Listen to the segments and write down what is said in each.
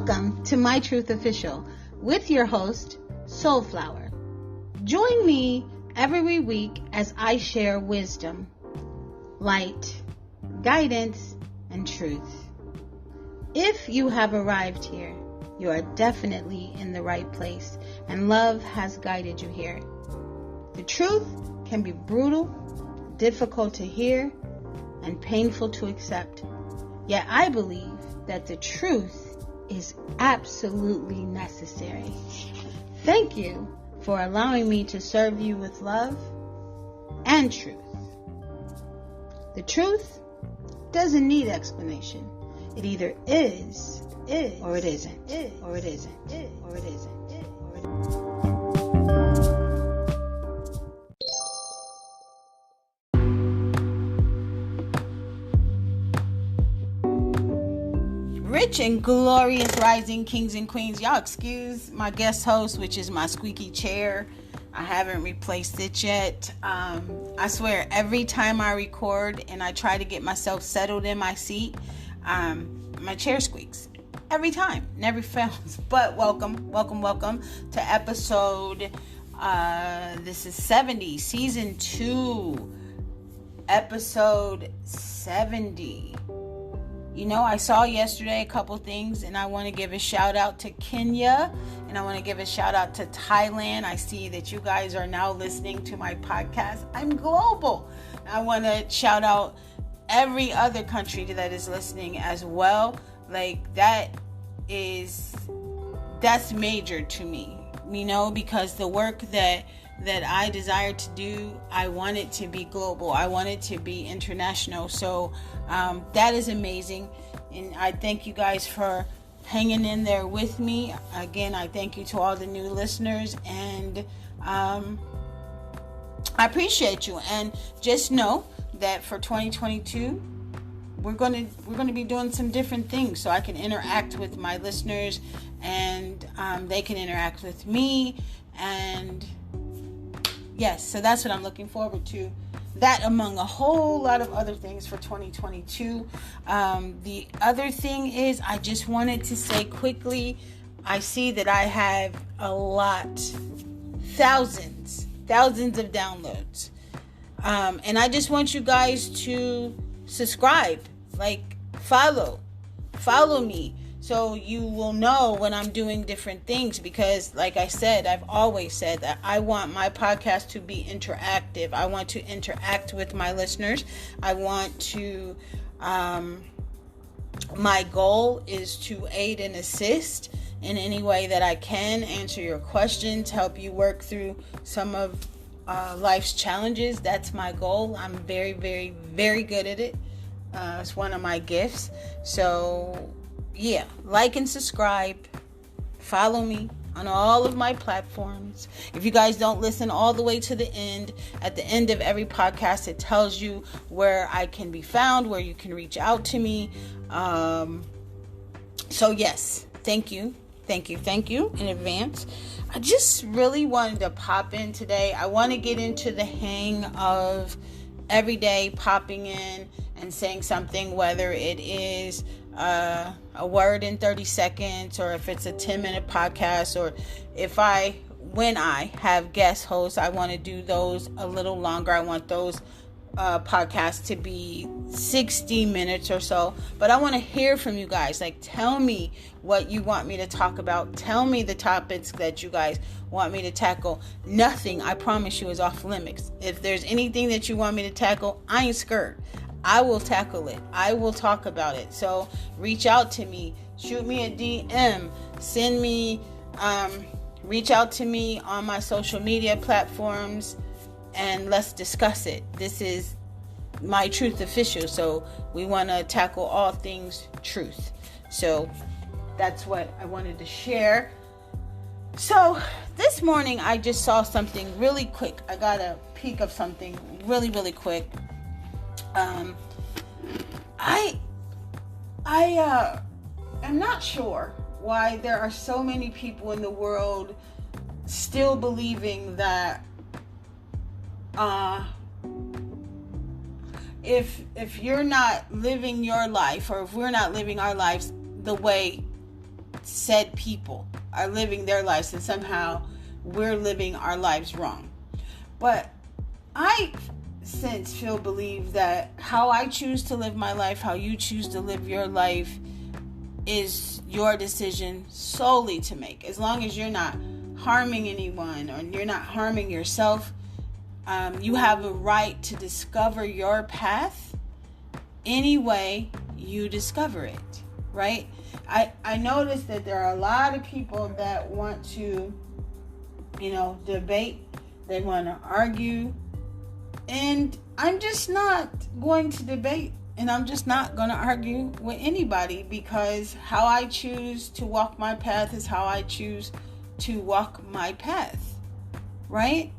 Welcome to My Truth Official with your host, Soulflower. Join me every week as I share wisdom, light, guidance, and truth. If you have arrived here, you are definitely in the right place, and love has guided you here. The truth can be brutal, difficult to hear, and painful to accept. Yet I believe that the truth is absolutely necessary. Thank you for allowing me to serve you with love and truth. The truth doesn't need explanation. It either is or it isn't, or it isn't, or it isn't, or it isn't. Rich and glorious rising kings and queens. Y'all excuse my guest host, which is my squeaky chair. I haven't replaced it yet. I swear every time I record and I try to get myself settled in my seat, my chair squeaks. Every time. Never fails. But welcome to episode, this is 70, season 2, episode 70. You know, I saw yesterday a couple things, and I want to give a shout out to Kenya, and I want to give a shout out to Thailand. I see that you guys are now listening to my podcast. I'm global. I want to shout out every other country that is listening as well. Like, that's major to me, you know, because the work that I desire to do, I want it to be global. I want it to be international. So that is amazing. And I thank you guys for hanging in there with me. Again, I thank you to all the new listeners. And I appreciate you. And just know that for 2022, we're going to be doing some different things so I can interact with my listeners, and they can interact with me. And yes, so that's what I'm looking forward to. That among a whole lot of other things for 2022. The other thing is, I just wanted to say quickly, I see that I have a lot, thousands of downloads. And I just want you guys to subscribe, like follow me, so you will know when I'm doing different things, because like I said, I've always said that I want my podcast to be interactive. I want to interact with my listeners. I want to, my goal is to aid and assist in any way that I can, answer your questions, help you work through some of life's challenges. That's my goal. I'm very, very, very good at it. It's one of my gifts. So yeah, like and subscribe. Follow me on all of my platforms. If you guys don't listen all the way to the end, at the end of every podcast, it tells you where I can be found, where you can reach out to me. So yes, thank you in advance. I just really wanted to pop in today. I want to get into the hang of every day popping in and saying something, whether it is a word in 30 seconds, or if it's a 10-minute podcast, or when I have guest hosts, I want to do those a little longer. I want those podcasts to be 60 minutes or so. But I want to hear from you guys. Like, tell me what you want me to talk about. Tell me the topics that you guys want me to tackle. Nothing, I promise you, is off limits. If there's anything that you want me to tackle, I ain't scared. I will tackle it. I will talk about it. So reach out to me. Shoot me a DM. Send me, reach out to me on my social media platforms, and let's discuss it. This is My Truth Official, so we want to tackle all things truth. So that's what I wanted to share. So this morning I just saw something really quick. I got a peek of something really, really quick. I am not sure why there are so many people in the world still believing that if you're not living your life, or if we're not living our lives the way said people are living their lives, and somehow we're living our lives wrong. But I believe that how I choose to live my life, how you choose to live your life, is your decision solely to make. As long as you're not harming anyone or you're not harming yourself, you have a right to discover your path any way you discover it, right? I noticed that there are a lot of people that want to, debate. They want to argue. And I'm just not going to debate, and I'm just not going to argue with anybody, because how I choose to walk my path is how I choose to walk my path, right?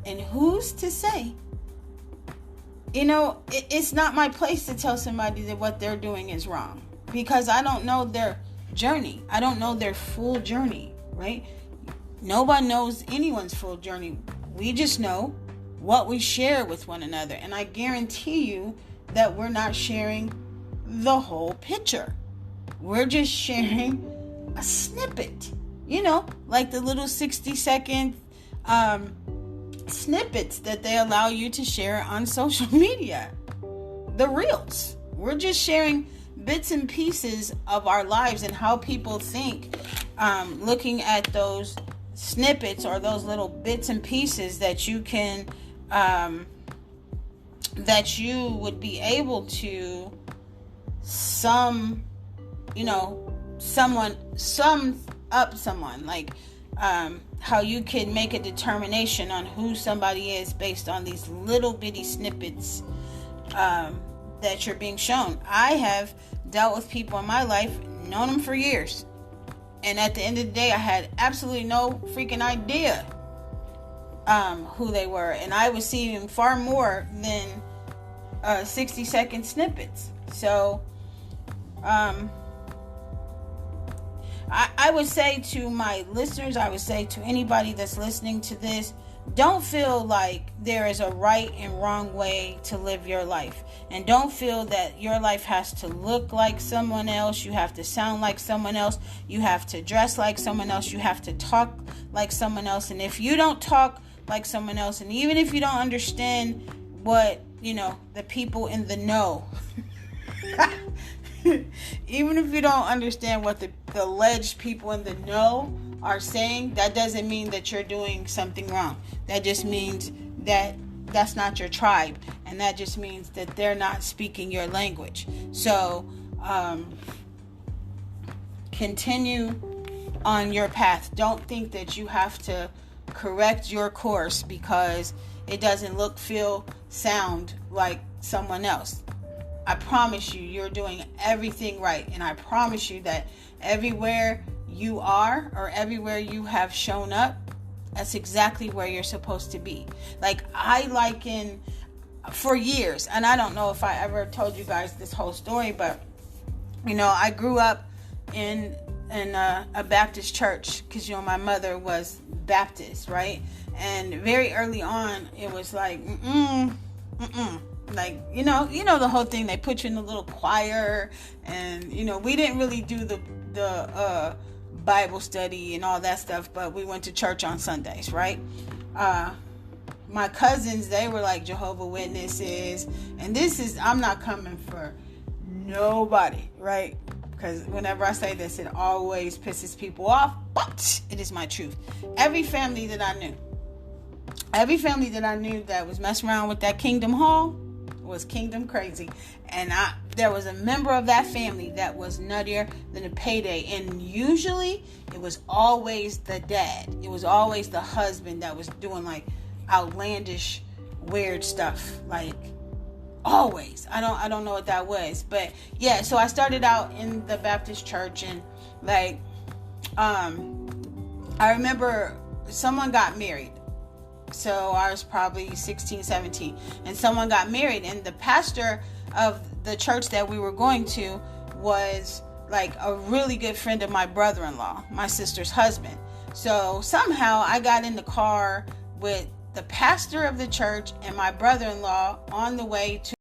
And who's to say? It's not my place to tell somebody that what they're doing is wrong, because I don't know their journey. I don't know their full journey, right? Nobody knows anyone's full journey. We just know what we share with one another. And I guarantee you that we're not sharing the whole picture. We're just sharing a snippet, like the little 60-second snippets that they allow you to share on social media, the reels. We're just sharing bits and pieces of our lives and how people think, looking at those snippets or those little bits and pieces that you can that you would be able to sum up someone, like how you can make a determination on who somebody is based on these little bitty snippets that you're being shown. I have dealt with people in my life, known them for years, and at the end of the day I had absolutely no freaking idea who they were, and I was seeing far more than 60-second snippets. So I would say to my listeners, I would say to anybody that's listening to this, don't feel like there is a right and wrong way to live your life, and don't feel that your life has to look like someone else, you have to sound like someone else, you have to dress like someone else, you have to talk like someone else. And if you don't talk like someone else, and even if you don't understand what the people in the know even if you don't understand what the alleged people in the know are saying, that doesn't mean that you're doing something wrong. That just means that that's not your tribe, and that just means that they're not speaking your language. So continue on your path. Don't think that you have to correct your course because it doesn't look, feel, sound like someone else. I promise you, you're doing everything right. And I promise you that everywhere you are or everywhere you have shown up, that's exactly where you're supposed to be. Like, I liken for years, and I don't know if I ever told you guys this whole story, but I grew up in a Baptist church because my mother was Baptist, right? And very early on, it was like like the whole thing. They put you in a little choir, and we didn't really do the Bible study and all that stuff, but we went to church on Sundays, right? My cousins, they were like Jehovah's Witnesses, and I'm not coming for nobody, right? Because whenever I say this, it always pisses people off, but it is my truth. Every family that I knew that was messing around with that Kingdom Hall was kingdom crazy. And there was a member of that family that was nuttier than a payday. And usually it was always the dad. It was always the husband that was doing like outlandish, weird stuff. Like, always. I don't know what that was. But yeah, so I started out in the Baptist church, and like I remember someone got married. So I was probably 16, 17, and someone got married, and the pastor of the church that we were going to was like a really good friend of my brother-in-law, my sister's husband. So somehow I got in the car with the pastor of the church and my brother-in-law on the way to